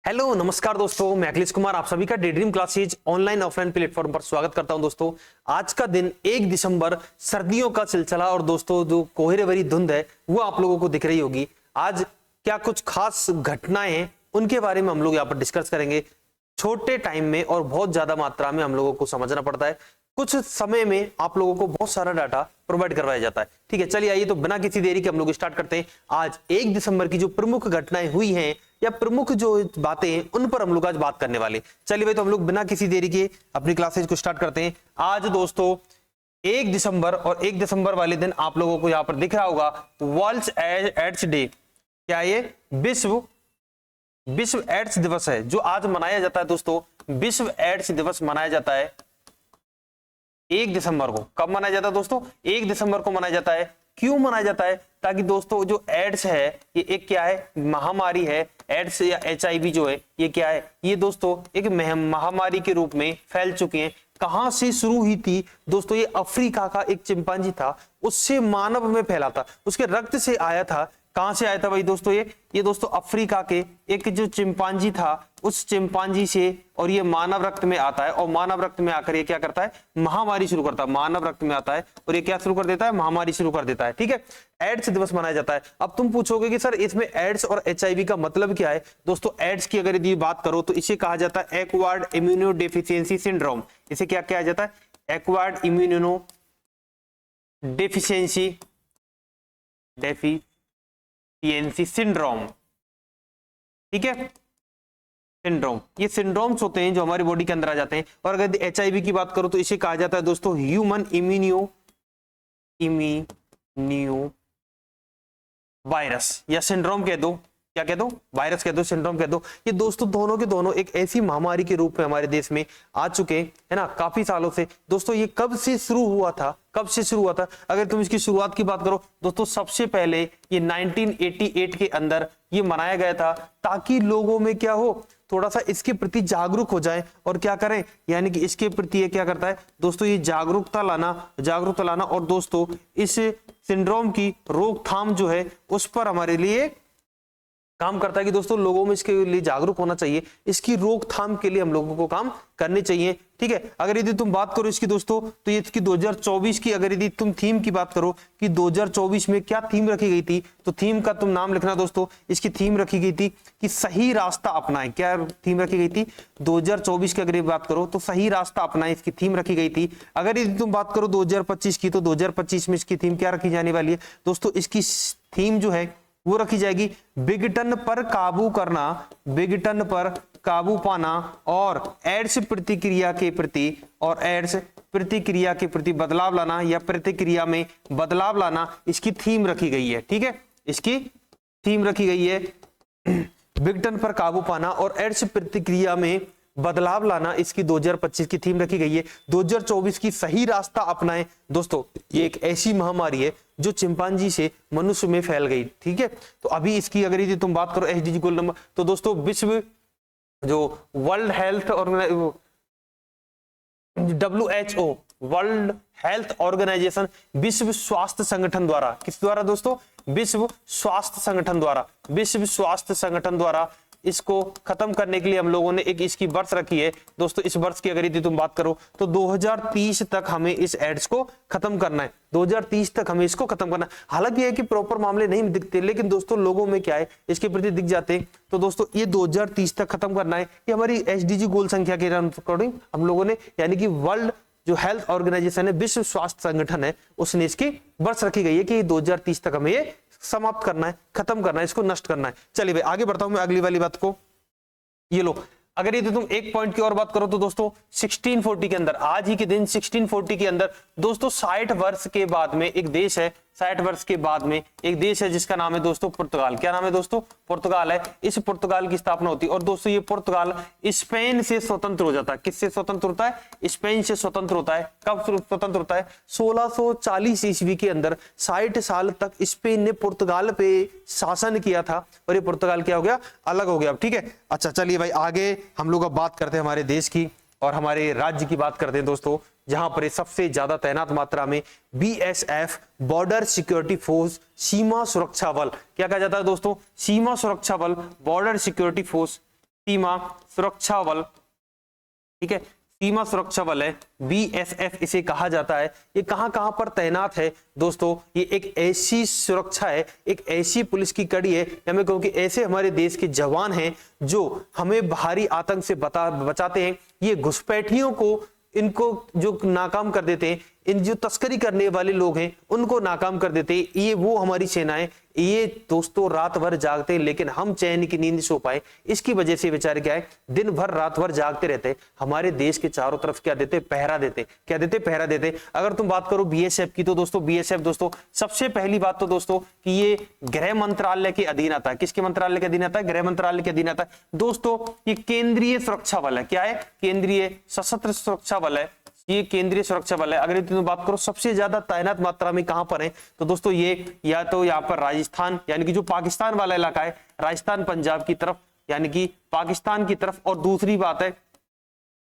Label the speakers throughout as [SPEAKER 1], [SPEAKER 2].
[SPEAKER 1] Hello नमस्कार दोस्तों, मैं अखिलेश कुमार आप सभी का day dream classes online offline platform पर स्वागत करता हूं। दोस्तों आज का दिन 1 दिसंबर, सर्दियों का सिलसिला और दोस्तों जो कोहरे भरी धुंध है वो आप लोगों को दिख रही होगी। आज क्या कुछ खास घटनाएं हैं उनके बारे में हम लोग यहाँ पर डिस्कस करेंगे। छोटे टाइम में और बहुत ज्यादा मात्रा में हम लोगों को समझना पड़ता है, कुछ समय में आप लोगों को बहुत सारा डाटा प्रोवाइड करवाया जाता है। ठीक है, चलिए आइए तो बिना किसी देरी के हम लोग स्टार्ट करते हैं। आज 1 दिसंबर की जो प्रमुख घटनाएं हुई हैं या प्रमुख जो बातें हैं उन पर हम लोग आज बात करने वाले। चलिए भाई, तो हम लोग बिना किसी देरी के अपनी क्लासेज को स्टार्ट करते हैं। आज दोस्तों 1 दिसंबर और 1 दिसंबर वाले दिन आप लोगों को यहाँ पर दिख रहा होगा वर्ल्ड एड्स डे। क्या ये विश्व एड्स दिवस है जो आज मनाया जाता है। दोस्तों विश्व एड्स दिवस मनाया जाता है 1 दिसंबर को। कब मनाया जाता है दोस्तों? 1 दिसंबर को मनाया जाता है। क्यों मनाया जाता है? ताकि दोस्तों जो एड्स है ये एक क्या है, महामारी है। एड्स या HIV जो है ये क्या है, ये दोस्तों एक महामारी के रूप में फैल चुकी है। कहां से शुरू हुई थी दोस्तों? ये अफ्रीका का एक चिंपांजी था, उससे मानव में फैला था, उसके रक्त से आया था। कहां से आया था भाई दोस्तों? ये दोस्तों अफ्रीका के एक जो चिंपांजी था उस चिंपांजी से, और ये मानव रक्त में आता है और मानव रक्त में आकर ये क्या करता है, महामारी शुरू करता है। मानव रक्त में आता है और ये क्या शुरू कर देता है, महामारी शुरू कर देता है। ठीक है, एड्स दिवस मनाया जाता है। अब तुम पूछोगे कि सर इसमें एड्स और HIV का मतलब क्या है? दोस्तों एड्स की अगर यदि बात करो तो इसे कहा जाता है एक्वायर्ड इम्यूनो डेफिशिएंसी सिंड्रोम। इसे क्या कहा जाता है? Acquired immuno deficiency syndrome. ठीक है, सिंड्रोम, ये सिंड्रोम्स होते हैं जो हमारी बॉडी के अंदर आ जाते हैं। और अगर HIV की बात करो तो इसे कहा जाता है दोस्तों ह्यूमन इम्यूनो वायरस, या सिंड्रोम कह दो, क्या कह दो, वायरस कह दो, सिंड्रोम कह दो। ये दोस्तों दोनों के दोनों एक ऐसी महामारी के रूप में हमारे देश में आ चुके हैं ना, काफी सालों से। दोस्तों ये कब से शुरू हुआ था? अगर तुम इसकी शुरुआत की बात करो दोस्तों, सबसे पहले ये 1988 के अंदर ये मनाया गया था, ताकि लोगों में क्या हो, थोड़ा सा इसके प्रति जागरूक हो जाए और क्या करें, यानी कि इसके प्रति ये क्या करता है दोस्तों, ये जागरूकता लाना और दोस्तों इस सिंड्रोम की रोकथाम जो है उस पर हमारे लिए काम करता है कि दोस्तों लोगों में इसके लिए जागरूक होना चाहिए, इसकी रोकथाम के लिए हम लोगों को काम करने चाहिए। ठीक है, अगर यदि तुम बात करो इसकी दोस्तों, तो ये इसकी 2024 की अगर यदि तुम थीम की बात करो कि 2024 में क्या थीम रखी गई थी, तो थीम का तुम नाम लिखना दोस्तों। इसकी थीम रखी गई थी कि सही रास्ता अपनाएं। क्या थीम रखी गई थी 2024 की? अगर बात करो तो सही रास्ता अपनाएं, इसकी थीम रखी गई थी। अगर यदि तुम बात करो 2025 की, तो 2025 में इसकी थीम क्या रखी जाने वाली है दोस्तों? इसकी थीम जो है वो रखी जाएगी विघटन पर काबू करना, विघटन पर काबू पाना और एड्स प्रतिक्रिया के प्रति बदलाव लाना, या प्रतिक्रिया में बदलाव लाना, इसकी थीम रखी गई है। ठीक है, इसकी थीम रखी गई है विघटन पर काबू पाना और एड्स प्रतिक्रिया में बदलाव लाना, इसकी 2025 की थीम रखी गई है। 2024 की सही रास्ता अपनाएं। दोस्तों ये एक ऐसी महामारी है जो चिंपांजी से मनुष्य में फैल गई। ठीक है, तो अभी इसकी अगर यदि तुम बात करो SDG गोल नंबर, तो दोस्तों विश्व जो world health WHO world health organization, विश्व स्वास्थ्य संगठन द्वारा, किस द्वारा दोस्तों? विश्व स्वास्थ्य संगठन द्वारा इसको खत्म करने के लिए हम लोगों ने एक इसकी वर्ष रखी है दोस्तों। इस वर्ष की अगर यदि तुम बात करो तो 2030 तक हमें इस एड्स को खत्म करना है। 2030 तक हमें इसको खत्म करना है। हालांकि है कि प्रॉपर मामले नहीं दिखते, लेकिन दोस्तों लोगों में क्या है, इसके प्रति दिख जाते। तो दोस्तों ये 2030 तक खत्म करना है। ये हमारी SDG गोल संख्या के अकॉर्डिंग हम लोगों ने, यानी कि वर्ल्ड जो हेल्थ ऑर्गेनाइजेशन है, विश्व स्वास्थ्य संगठन है, उसने इसकी वर्ष रखी गई है कि 2030 तक हमें ये समाप्त करना है, खत्म करना है, इसको नष्ट करना है। चलिए भाई आगे बढ़ता हूं मैं अगली वाली बात को। ये लो, अगर ये तुम एक पॉइंट की और बात करो तो दोस्तों 1640 के अंदर, आज ही के दिन 1640 के अंदर दोस्तों 60 वर्ष के बाद में एक देश है, 60 वर्ष के बाद में एक देश है जिसका नाम है दोस्तों पुर्तगाल। क्या नाम है दोस्तों? पुर्तगाल है। इस पुर्तगाल की स्थापना होती है और दोस्तों ये पुर्तगाल स्पेन से स्वतंत्र हो जाता है। किससे स्वतंत्र होता है? स्पेन से स्वतंत्र होता है। कब स्वतंत्र होता है? 1640 ईस्वी के अंदर 60 साल तक स्पेन ने पुर्तगाल पे शासन किया था और ये पुर्तगाल क्या हो गया? अलग हो गया। ठीक है, अच्छा चलिए भाई आगे हम लोग अब बात करते हैं हमारे देश की और हमारे राज्य की बात करते हैं दोस्तों, जहां पर सबसे ज्यादा तैनात मात्रा में BSF बॉर्डर सिक्योरिटी फोर्स, सीमा सुरक्षा बल। क्या कहा जाता है दोस्तों? सीमा सुरक्षा बल, बॉर्डर सिक्योरिटी फोर्स, सीमा सुरक्षा बल, ठीक है, सीमा सुरक्षा बल है, बीएसएफ इसे कहा जाता है। ये कहां कहां पर तैनात है दोस्तों? ये एक ऐसी सुरक्षा है, एक ऐसी पुलिस की कड़ी है, या मैं कहूं कि ऐसे हमारे देश के जवान हैं जो हमें बाहरी आतंक से बचाते हैं। ये घुसपैठियों को, इनको जो नाकाम कर देते हैं, इन जो तस्करी करने वाले लोग हैं उनको नाकाम कर देते हैं। ये वो हमारी सेनाएं, ये दोस्तों रात भर जागते हैं, लेकिन हम चैन की नींद सो पाए इसकी वजह से बेचारे क्या है, दिन भर रात भर जागते रहते हैं। हमारे देश के चारों तरफ क्या देते? पहरा देते। क्या देते? पहरा देते। अगर तुम बात करो बीएसएफ की, तो दोस्तों बीएसएफ दोस्तों सबसे पहली बात तो दोस्तों कि ये गृह मंत्रालय के अधीन आता है। किसके मंत्रालय के अधीन आता है? गृह मंत्रालय के अधीन आता है। दोस्तों ये केंद्रीय सुरक्षा बल है। क्या है? केंद्रीय सशस्त्र सुरक्षा बल है, ये केंद्रीय सुरक्षा बल है। अगर तुम बात करो सबसे ज्यादा तैनात मात्रा में कहां पर है, तो दोस्तों ये या तो यहाँ पर राजस्थान, यानी कि जो पाकिस्तान वाला इलाका है, राजस्थान पंजाब की तरफ, यानी कि पाकिस्तान की तरफ, और दूसरी बात है,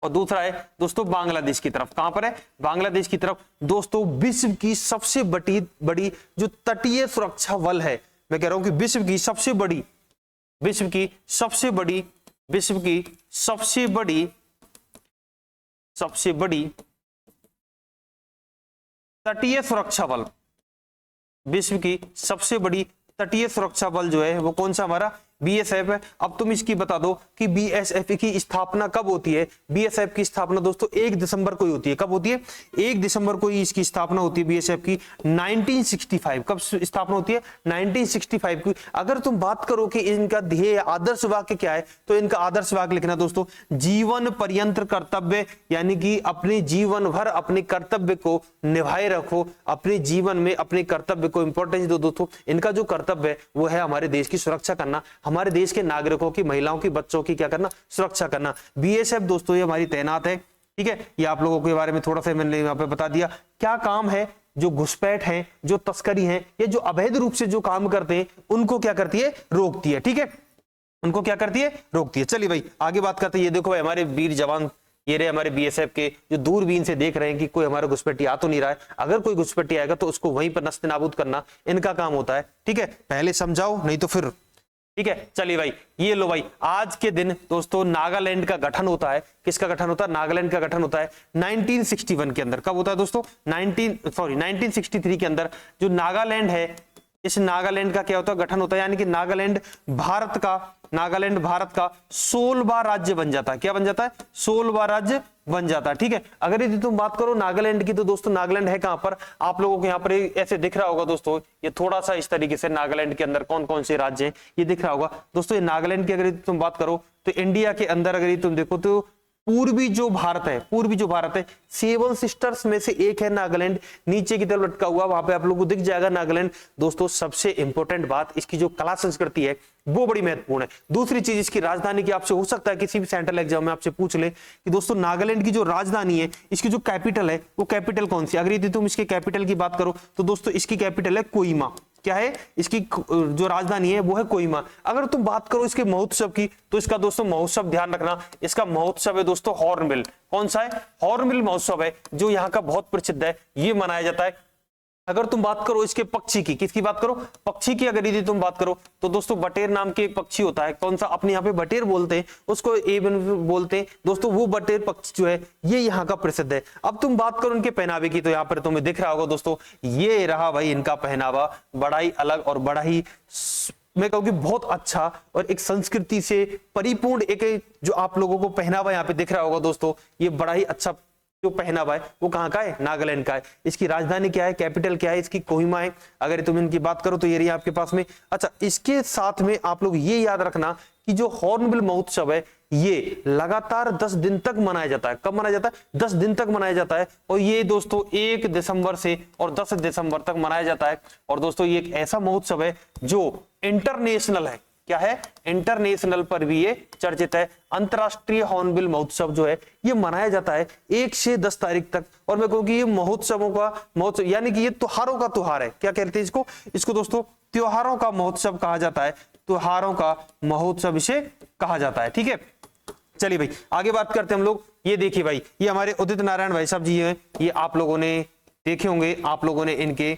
[SPEAKER 1] और दूसरा है दोस्तों बांग्लादेश की तरफ। कहां पर है? बांग्लादेश की तरफ। दोस्तों विश्व की सबसे बड़ी जो तटीय सुरक्षा बल है, मैं कह रहा हूं कि विश्व की सबसे बड़ी तटीय सुरक्षा बल, विश्व की सबसे बड़ी तटीय सुरक्षा बल जो है वो कौन सा? हमारा बीएसएफ है। अब तुम इसकी बता दो कि बीएसएफ की स्थापना कब होती है? बीएसएफ की स्थापना दोस्तों 1 दिसंबर को ही होती है। कब होती है? 1 दिसंबर को ही इसकी स्थापना होती है बीएसएफ की, 1965। कब स्थापना होती है? 1965 की। अगर तुम बात करो कि इनका ध्येय आदर्श वाक्य क्या है, तो इनका आदर्श वाक्य लिखना दोस्तों, जीवन पर्यंत कर्तव्य, यानी कि अपने जीवन भर अपने कर्तव्य को निभाए रखो, अपने जीवन में अपने कर्तव्य को इंपॉर्टेंस दो। दोस्तों इनका जो कर्तव्य है वो है हमारे देश की सुरक्षा करना, हमारे देश के नागरिकों की, महिलाओं की, बच्चों की क्या करना? सुरक्षा करना। बीएसएफ दोस्तों ये हमारी तैनात है, ठीक है। ये आप लोगों के बारे में थोड़ा सा मैंने यहाँ पे बता दिया। क्या काम है? जो घुसपैठ हैं, जो तस्करी हैं, ये जो अवैध रूप से जो काम करते हैं उनको क्या करती है? रोकती है, ठीक है। उनको क्या करती है? रोकती है। चलिए भाई आगे बात करते हैं। ये देखो भाई हमारे वीर जवान, ये रहे हमारे बीएसएफ के, जो दूरबीन से देख रहे हैं कि कोई हमारा घुसपैठी आ तो नहीं रहा है। अगर कोई घुसपैठी आएगा तो उसको वहीं पर नस्ते नाबूद करना इनका काम होता है, ठीक है। पहले समझाओ नहीं तो फिर, ठीक है। चलिए भाई ये लो भाई, आज के दिन दोस्तों नागालैंड का गठन होता है। किसका गठन होता है? नागालैंड का गठन होता है 1961 के अंदर। कब होता है दोस्तों? 1963 के अंदर जो नागालैंड है, इस नागालैंड का क्या होता है? गठन होता है, यानी कि नागालैंड भारत का 16वां राज्य बन जाता है। क्या बन जाता है? 16वां राज्य बन जाता है, ठीक है। अगर यदि तुम बात करो नागालैंड की, तो दोस्तों नागालैंड है कहां पर? आप लोगों को यहाँ पर ऐसे दिख रहा होगा दोस्तों, ये थोड़ा सा इस तरीके से नागालैंड के अंदर कौन कौन से राज्य हैं ये दिख रहा होगा दोस्तों। ये नागालैंड की अगर तुम बात करो तो इंडिया के अंदर अगर तुम देखो तो पूर्वी जो भारत है 7 सिस्टर्स में से एक है नागालैंड, नीचे की तरफ लटका हुआ, वहां पे आप लोगों को दिख जाएगा नागालैंड। दोस्तों सबसे इंपॉर्टेंट बात, इसकी जो कला संस्कृति है वो बड़ी महत्वपूर्ण है। दूसरी चीज, इसकी राजधानी की आपसे हो सकता है किसी भी सेंट्रल एग्जाम में आपसे पूछ ले कि दोस्तों नागालैंड की जो राजधानी है, इसकी जो कैपिटल है वो कैपिटल कौन सी? अगर यदि तुम इसके कैपिटल की बात करो तो दोस्तों इसकी कैपिटल है कोहिमा। क्या है? इसकी जो राजधानी है वो है कोहिमा। अगर तुम बात करो इसके महोत्सव की, तो इसका दोस्तों महोत्सव ध्यान रखना, इसका महोत्सव है दोस्तों हॉर्नबिल। कौन सा है? हॉर्नबिल महोत्सव है, जो यहाँ का बहुत प्रसिद्ध है, ये मनाया जाता है। अगर तुम बात करो इसके पक्षी की, किसकी बात करो? पक्षी की अगर यदि तुम बात करो तो दोस्तों बटेर नाम के एक पक्षी होता है। कौन सा? अपने यहाँ पे बटेर बोलते हैं, उसको एवन बोलते हैं दोस्तों। वो बटेर पक्षी जो है ये यहाँ का प्रसिद्ध है। अब तुम बात करो इनके पहनावे की, तो यहाँ पर तुम्हें दिख रहा होगा दोस्तों, ये रहा भाई इनका पहनावा, बड़ा ही अलग और बड़ा ही मैं कहूँ कि बहुत अच्छा और एक संस्कृति से परिपूर्ण एक जो आप लोगों को पहनावा यहाँ पे दिख रहा होगा दोस्तों, ये बड़ा ही अच्छा जो पहनावा है वो कहाँ का है? नागालैंड का है। इसकी राजधानी क्या है? कैपिटल क्या है इसकी? कोहिमा है। अगर तुम इनकी बात करो तो ये रही आपके पास में। अच्छा, इसके साथ में आप लोग ये याद रखना कि जो हॉर्नबिल महोत्सव है ये लगातार 10 दिन तक मनाया जाता है। कब मनाया जाता है? 10 दिन तक मनाया जाता है। और ये दोस्तों 1 दिसंबर से और 10 दिसंबर तक मनाया जाता है। और दोस्तों ये एक ऐसा महोत्सव है जो इंटरनेशनल है। क्या है? इंटरनेशनल पर भी ये चर्चित है। अंतरराष्ट्रीय हॉर्नबिल महोत्सव जो है ये मनाया जाता है 1 से 10 तारीख तक। और मैं कहूँ कि ये महोत्सवों का महोत्सव, यानी कि ये त्योहारों का त्योहार है। क्या कहते हैं इसको? इसको दोस्तों त्योहारों का महोत्सव कहा जाता है। त्योहारों का महोत्सव इसे कहा जाता है, ठीक है। चलिए भाई आगे बात करते हैं हम लोग। ये देखिए भाई, ये हमारे उदित नारायण भाई साहब जी हैं। ये आप लोगों ने देखे होंगे, आप लोगों ने इनके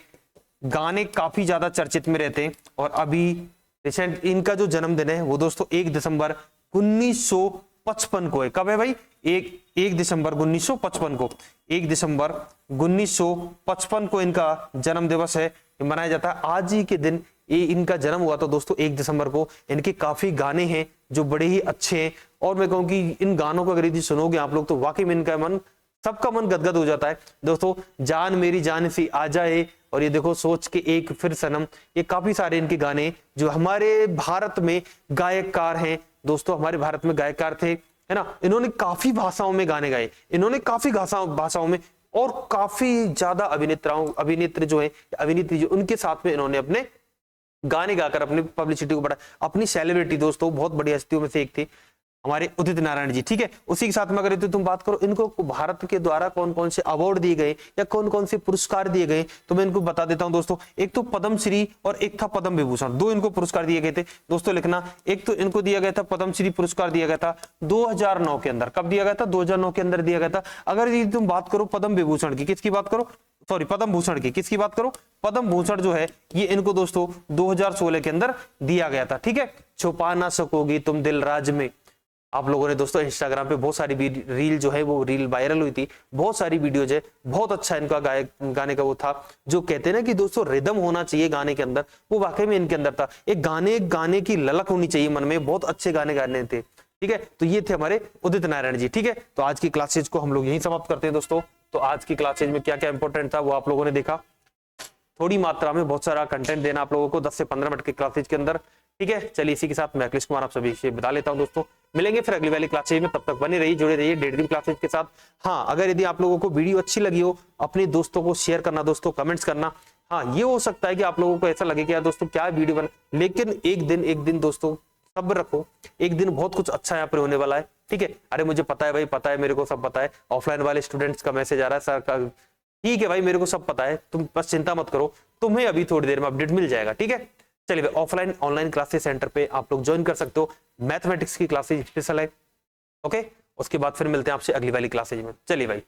[SPEAKER 1] गाने काफी ज्यादा चर्चित में रहते हैं। और अभी रिसेंट इनका जो जन्मदिन है वो दोस्तों 1 दिसंबर 1955 को है। कब है भाई? 1 दिसंबर 1955 को, 1 दिसंबर 1955 को इनका जन्म दिवस है, मनाया जाता है। आज ही के दिन ये इनका जन्म हुआ था दोस्तों 1 दिसंबर को। इनके काफी गाने हैं जो बड़े ही अच्छे हैं, और मैं कहूँ कि इन गानों को अगर यदि सुनोगे आप लोग तो वाकई में इनका मन, सबका मन गदगद हो जाता है दोस्तों। जान मेरी जान सी आ जाए, और ये देखो सोच के एक फिर सनम, ये काफी सारे इनके गाने जो हमारे भारत में गायककार हैं दोस्तों, हमारे भारत में गायककार थे, है ना। इन्होंने काफी भाषाओं में गाने गाए, इन्होंने काफी भाषाओं में, और काफी ज्यादा अभिनेत्री जो है, अभिनेत्री जो, उनके साथ में इन्होंने अपने गाने गाकर अपनी पब्लिसिटी को बढ़ा, अपनी सेलिब्रिटी दोस्तों, बहुत बड़ी हस्तियों में से एक थी हमारे उदित नारायण जी, ठीक है। उसी के साथ में अगर तुम बात करो, इनको भारत के द्वारा कौन कौन से अवार्ड दिए गए या कौन कौन से पुरस्कार दिए गए, तो मैं इनको बता देता हूं दोस्तों। एक तो पद्मश्री और एक था पद्म विभूषण, 2 इनको पुरस्कार दिए गए थे दोस्तों, लिखना। एक तो इनको दिया गया था पद्मश्री पुरस्कार दिया गया था 2009 के अंदर। कब दिया गया था? 2009 के अंदर दिया गया था। अगर यदि तुम बात करो पद्म विभूषण की, किसकी बात करो, सॉरी पद्म भूषण की, किसकी बात करो, पद्म भूषण जो है ये इनको दोस्तों 2016 के अंदर दिया गया था, ठीक है। छुपा ना सकोगी तुम दिल राज में, आप लोगों ने दोस्तों इंस्टाग्राम पे बहुत सारी रील जो है वो रील वायरल हुई थी, बहुत सारी वीडियोज है, बहुत अच्छा इनका गाने का वो था, जो कहते हैं ना कि दोस्तों रिदम होना चाहिए गाने के अंदर, वो वाकई में इनके अंदर था। एक गाने की ललक होनी चाहिए मन में, बहुत अच्छे गाने गाने थे, ठीक है। तो ये थे हमारे उदित नारायण जी, ठीक है। तो आज की क्लासेज को हम लोग यहीं समाप्त करते हैं दोस्तों। तो आज की क्लासेज में क्या क्या इंपॉर्टेंट था वो आप लोगों ने देखा, थोड़ी मात्रा में बहुत सारा कंटेंट देना आप लोगों को 10 से 15 मिनट की क्लासेज के अंदर, ठीक है। चलिए इसी के साथ मैं अखिलेश कुमार आप सभी से बता लेता हूं दोस्तों, मिलेंगे फिर अगली वाली क्लासेज में, तब तक बने रहिए, जुड़े रहिए डेढ़ दिन क्लासेज के साथ। हाँ, अगर यदि आप लोगों को वीडियो अच्छी लगी हो, अपने दोस्तों को शेयर करना दोस्तों, कमेंट्स करना। हाँ, ये हो सकता है कि आप लोगों को ऐसा लगे कि यार दोस्तों क्या वीडियो बना, लेकिन एक दिन दोस्तों सब्र रखो, एक दिन बहुत कुछ अच्छा यहाँ पर होने वाला है, ठीक है। अरे मुझे पता है भाई, पता है, मेरे को सब पता है। ऑफलाइन वाले स्टूडेंट्स का मैसेज आ रहा है सर का, ठीक है भाई, मेरे को सब पता है, तुम बस चिंता मत करो, तुम्हें अभी थोड़ी देर में अपडेट मिल जाएगा, ठीक है। चलिए ऑफलाइन ऑनलाइन क्लासेस सेंटर पे आप लोग ज्वाइन कर सकते हो, मैथमेटिक्स की क्लासेज स्पेशल है, ओके। उसके बाद फिर मिलते हैं आपसे अगली वाली क्लासेज में। चलिए भाई।